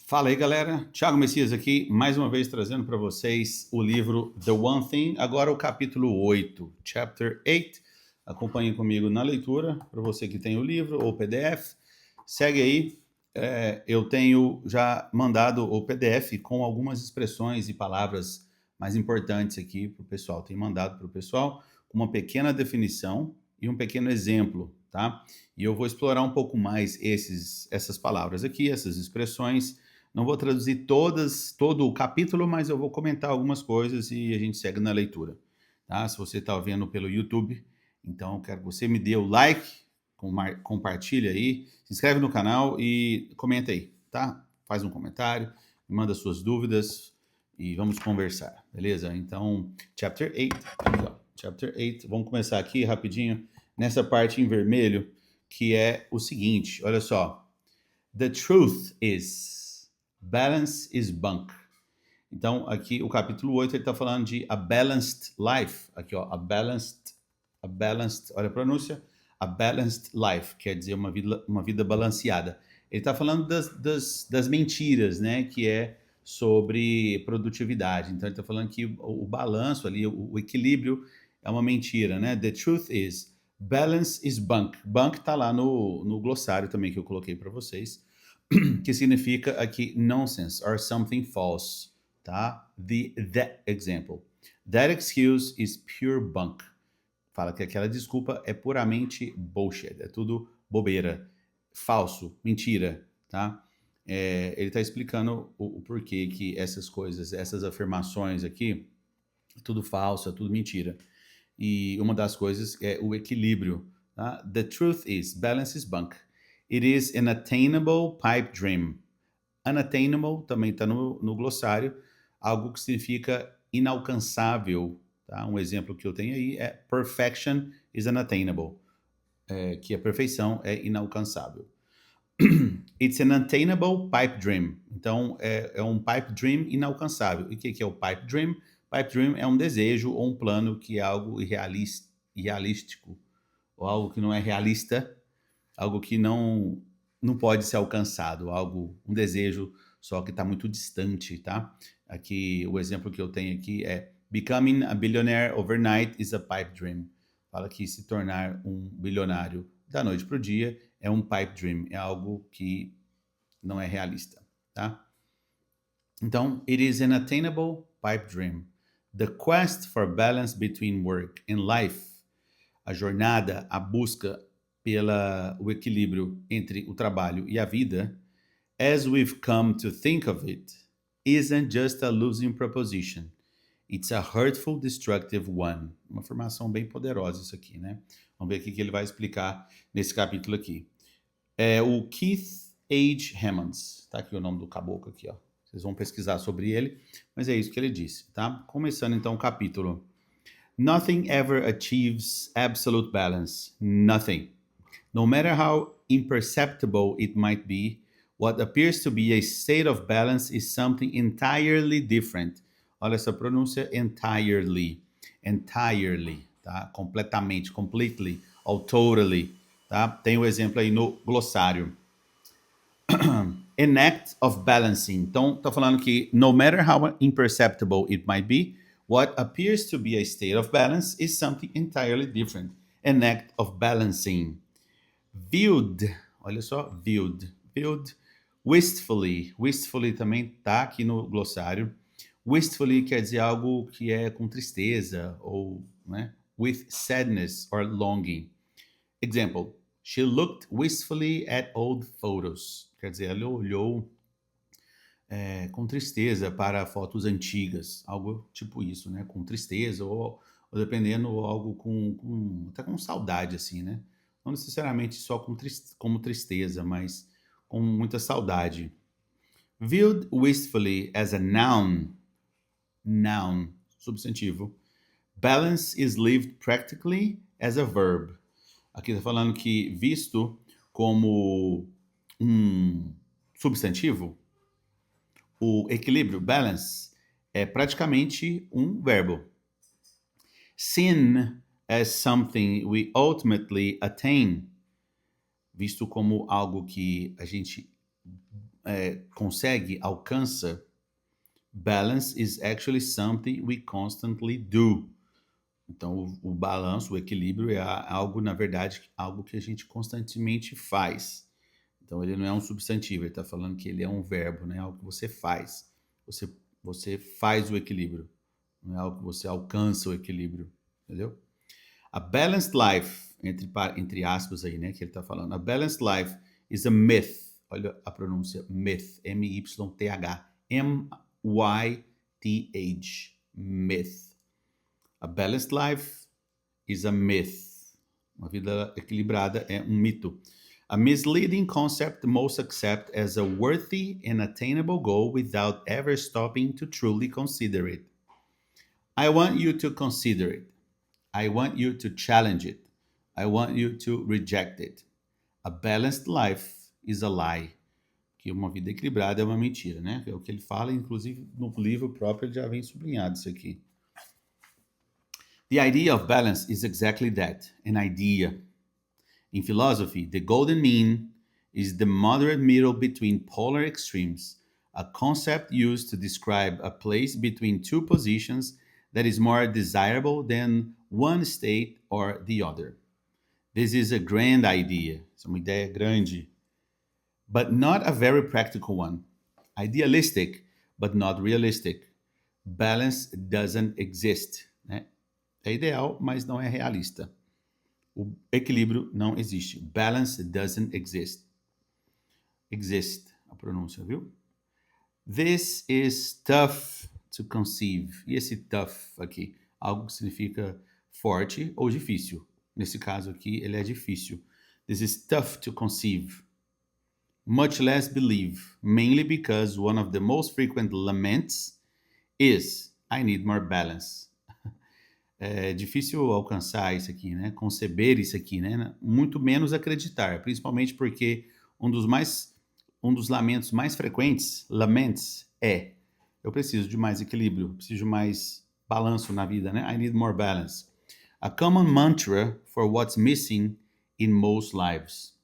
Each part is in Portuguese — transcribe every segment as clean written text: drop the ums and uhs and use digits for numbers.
Fala aí, galera. Thiago Messias aqui, mais uma vez trazendo para vocês o livro The One Thing, agora o capítulo 8, Chapter 8. Acompanhe comigo na leitura, para você que tem o livro ou o PDF. Segue aí. Eu tenho já mandado o PDF com algumas expressões e palavras mais importantes aqui para o pessoal. Tenho mandado para o pessoal com uma pequena definição e um pequeno exemplo, tá? E eu vou explorar um pouco mais essas palavras aqui, essas expressões. Não vou traduzir todo o capítulo, mas eu vou comentar algumas coisas e a gente segue na leitura. Tá? Se você está vendo pelo YouTube, então eu quero que você me dê o like, compartilha aí, se inscreve no canal e comenta aí, tá? Faz um comentário, me manda suas dúvidas e vamos conversar, beleza? Então, Chapter 8, Chapter 8, vamos começar aqui rapidinho, nessa parte em vermelho, que é o seguinte, olha só. The truth is, balance is bunk. Então, aqui o capítulo 8 ele está falando de a balanced life. Aqui, ó, a balanced, olha a pronúncia, a balanced life, quer dizer uma vida balanceada. Ele está falando das mentiras, né, que é sobre produtividade. Então, ele está falando que o balanço ali, o equilíbrio é uma mentira, né? The truth is, balance is bunk. Bunk está lá no glossário também que eu coloquei para vocês, que significa aqui nonsense or something false, tá? That example. That excuse is pure bunk. Fala que aquela desculpa é puramente bullshit, é tudo bobeira, falso, mentira, tá? Ele está explicando o porquê que essas coisas, essas afirmações aqui, é tudo falso, é tudo mentira. E uma das coisas é o equilíbrio. Tá? The truth is, balance is bunk. It is an attainable pipe dream. Unattainable também está no glossário, algo que significa inalcançável. Tá? Um exemplo que eu tenho aí é perfection is unattainable, que a perfeição é inalcançável. It's an unattainable pipe dream. Então, é um pipe dream inalcançável. E o que é o pipe dream? Pipe dream é um desejo ou um plano que é algo irrealístico, ou algo que não é realista, algo que não pode ser alcançado, um desejo só que está muito distante, tá? Aqui, o exemplo que eu tenho aqui é Becoming a billionaire overnight is a pipe dream. Fala que se tornar um bilionário da noite para o dia é um pipe dream, é algo que não é realista, tá? Então, it is an attainable pipe dream. The quest for balance between work and life, a jornada, a busca pelo equilíbrio entre o trabalho e a vida, as we've come to think of it, isn't just a losing proposition. It's a hurtful, destructive one. Uma afirmação bem poderosa isso aqui, né? Vamos ver o que ele vai explicar nesse capítulo aqui. É o Keith H. Hammonds. Tá aqui o nome do caboclo aqui, ó. Vocês vão pesquisar sobre ele, mas é isso que ele disse, tá? Começando então o capítulo. Nothing ever achieves absolute balance. Nothing. No matter how imperceptible it might be, what appears to be a state of balance is something entirely different. Olha essa pronúncia, entirely. Entirely, tá? Completamente, completely, or totally, tá? Tem o exemplo aí no glossário. An act of balancing. Então, tá falando que no matter how imperceptible it might be, what appears to be a state of balance is something entirely different. An act of balancing. Viewed, olha só, viewed, wistfully, wistfully também tá aqui no glossário. Wistfully quer dizer algo que é com tristeza ou, né, with sadness or longing. Example, she looked wistfully at old photos. Quer dizer, ela olhou com tristeza para fotos antigas, algo tipo isso, né, com tristeza ou dependendo, algo até com saudade, assim, né? Não necessariamente só como tristeza, mas com muita saudade. Viewed wistfully as a noun, substantivo. Balance is lived practically as a verb. Aqui está falando que visto como um substantivo, o equilíbrio, balance, é praticamente um verbo. Sin as something we ultimately attain, visto como algo que a gente consegue, alcança, balance is actually something we constantly do. Então, o balanço, o equilíbrio é algo, na verdade, algo que a gente constantemente faz. Então, ele não é um substantivo, ele está falando que ele é um verbo, né? Algo que você faz. Você, você faz o equilíbrio. Não é algo que você alcança o equilíbrio, entendeu? A balanced life, entre aspas aí, né, que ele está falando. A balanced life is a myth. Olha a pronúncia, myth, M-Y-T-H. M-Y-T-H, myth. A balanced life is a myth. Uma vida equilibrada é um mito. A misleading concept most accept as a worthy and attainable goal without ever stopping to truly consider it. I want you to consider it. I want you to challenge it. I want you to reject it. A balanced life is a lie. Que uma vida equilibrada é uma mentira, né? É o que ele fala, inclusive no livro próprio ele já vem sublinhado isso aqui. The idea of balance is exactly that, an idea. In philosophy, the golden mean is the moderate middle between polar extremes, a concept used to describe a place between two positions that is more desirable than one state or the other. This is a grand idea, é uma ideia grande, but not a very practical one. Idealistic, but not realistic. Balance doesn't exist, né? É ideal, mas não é realista. O equilíbrio não existe. Balance doesn't exist. Exist, a pronúncia, viu? This is tough to conceive. E esse tough aqui? Algo que significa forte ou difícil. Nesse caso aqui, ele é difícil. This is tough to conceive. Much less believe, mainly because one of the most frequent laments is I need more balance. É difícil alcançar isso aqui, né? Conceber isso aqui, né? Muito menos acreditar, principalmente porque um dos lamentos mais frequentes, laments, é eu preciso de mais equilíbrio, preciso de mais balanço na vida, né? I need more balance. A common mantra for what's missing in most lives.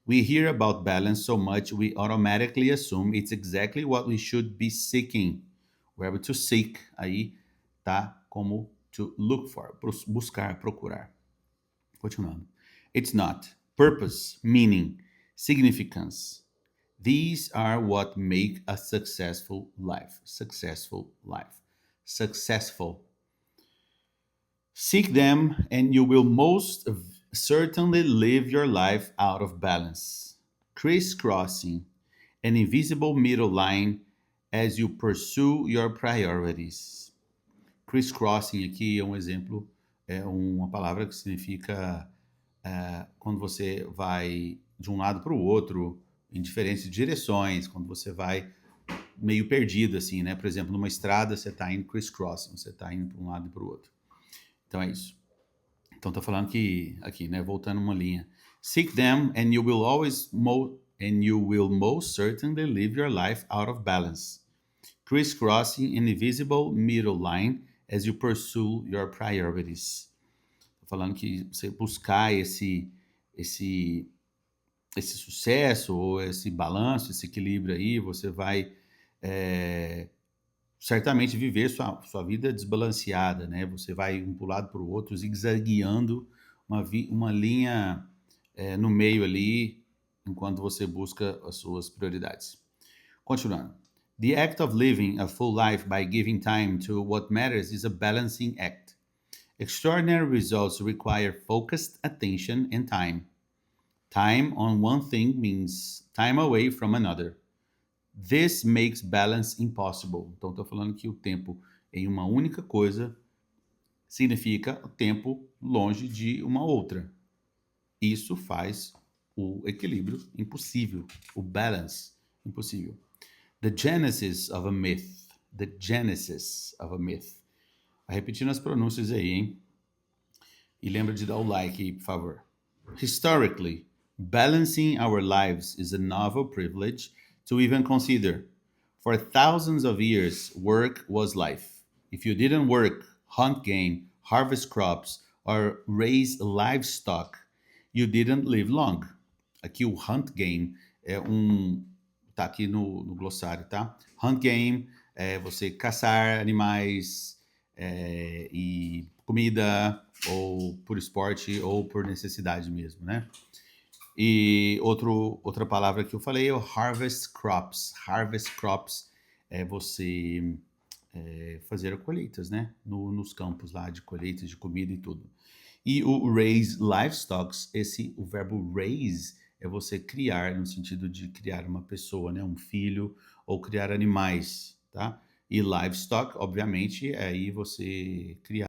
We hear about balance so much we automatically assume it's exactly what we should be seeking. O verbo to seek aí tá como to look for, buscar, procurar. Continuando. It's not. Purpose, meaning, significance. These are what make a successful life. Successful life. Successful. Seek them and you will most certainly live your life out of balance, crisscrossing an invisible middle line as you pursue your priorities. Crisscrossing aqui é um exemplo, é uma palavra que significa quando você vai de um lado para o outro em diferentes direções, quando você vai meio perdido assim, né? Por exemplo, numa estrada você está indo crisscrossing, você está indo para um lado e para o outro. Então é isso. Então tá falando que aqui, né, voltando uma linha. Seek them and you will most certainly live your life out of balance, crisscrossing an invisible middle line as you pursue your priorities. Tá falando que você buscar esse sucesso ou esse balanço, esse equilíbrio aí, você vai certamente viver sua vida desbalanceada, né? Você vai um para o lado para o outro, zigue-zagueando uma linha no meio ali, enquanto você busca as suas prioridades. Continuando. The act of living a full life by giving time to what matters is a balancing act. Extraordinary results require focused attention and time. Time on one thing means time away from another. This makes balance impossible. Então, estou falando que o tempo em uma única coisa significa o tempo longe de uma outra. Isso faz o equilíbrio impossível, o balance impossível. The genesis of a myth. The genesis of a myth. Repetindo as pronúncias aí, hein? E lembra de dar o like aí, por favor. Historically, balancing our lives is a novel privilege to even consider. For thousands of years, work was life. If you didn't work, hunt game, harvest crops, or raise livestock, you didn't live long. Aqui o hunt game é tá aqui no glossário, tá? Hunt game é você caçar animais e comida, ou por esporte, ou por necessidade mesmo, né? E outra palavra que eu falei é o harvest crops. Harvest crops é você fazer colheitas, né? Nos campos lá de colheitas de comida e tudo. E o raise livestock, o verbo raise é você criar, no sentido de criar uma pessoa, né? Um filho, ou criar animais, tá? E livestock, obviamente, é aí você criar